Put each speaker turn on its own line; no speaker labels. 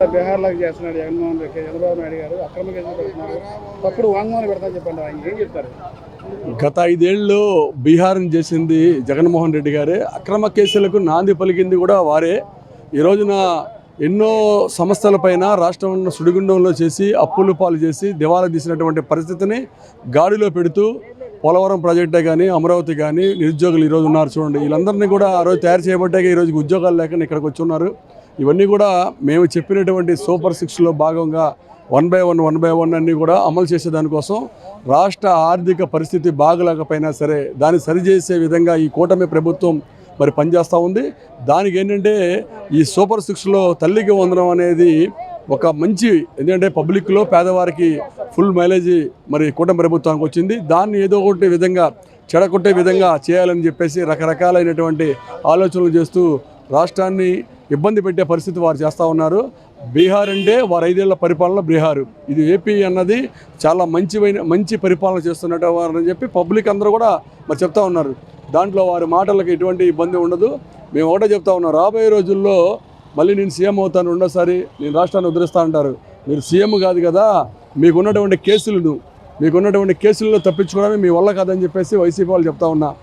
బీహార్లోకి చేస్తున్నాడు జగన్మోహన్ రెడ్డి, చంద్రబాబు నాయుడు గారు అక్రమ కేసులు పెడుతున్నారు. తప్పుడు వాంగ్మూలం పెడతా చెప్పండి, ఆయన ఏం చెప్తారు?
గత 5 ఏళ్ళు బీహార్ని చేసింది జగన్మోహన్ రెడ్డి గారే. అక్రమ కేసులకు నాంది పలికింది కూడా వారే. ఈ రోజున ఎన్నో సంస్థలపైన రాష్ట్రం సుడిగుండంలో చేసి అప్పులు పాలు చేసి దివాలా తీసినటువంటి పరిస్థితిని గాడిలో పెడుతూ పోలవరం ప్రాజెక్టే కానీ అమరావతి కానీ నిరుద్యోగులు ఈరోజు ఉన్నారు చూడండి. వీళ్ళందరినీ కూడా ఆ రోజు తయారు చేయబట్టాక ఈరోజు ఉద్యోగాలు లేక ఇక్కడికి వచ్చి ఉన్నారు. ఇవన్నీ కూడా మేము చెప్పినటువంటి సూపర్ 6లో భాగంగా 1 by 1 అన్నీ కూడా అమలు చేసేదానికోసం రాష్ట్ర ఆర్థిక పరిస్థితి బాగలేకపోయినా సరే దాన్ని సరిచేసే విధంగా ఈ కూటమి ప్రభుత్వం మరి పనిచేస్తూ ఉంది. దానికి ఏంటంటే ఈ సూపర్ 6లో తల్లికి వందనం అనేది ఒక మంచి, ఎందుకంటే పబ్లిక్లో పేదవారికి ఫుల్ మైలేజీ మరి కూటమి ప్రభుత్వానికి వచ్చింది. దాన్ని ఏదో ఒకటి విధంగా చెడగొట్టే విధంగా చేయాలని చెప్పేసి రకరకాలైనటువంటి ఆలోచనలు చేస్తూ రాష్ట్రాన్ని ఇబ్బంది పెట్టే పరిస్థితి వారు చేస్తూ ఉన్నారు. బీహార్ అంటే వారు 5 ఏళ్ల పరిపాలన బీహారు, ఇది ఏపీ అన్నది చాలా మంచి పరిపాలన చేస్తున్నట్టు వారని చెప్పి పబ్లిక్ అందరూ కూడా మరి చెప్తా ఉన్నారు. దాంట్లో వారి మాటలకు ఎటువంటి ఇబ్బంది ఉండదు. మేము ఒకటే చెప్తా ఉన్నాం, రాబోయే రోజుల్లో మళ్ళీ నేను సీఎం అవుతాను, రెండోసారి నేను రాష్ట్రాన్ని ఉద్ధరిస్తా అంటారు. మీరు సీఎం కాదు కదా, మీకున్నటువంటి కేసుల్లో తప్పించుకోవడమే మీ వల్ల కాదని చెప్పేసి వైసీపీ వాళ్ళు చెప్తా ఉన్నా.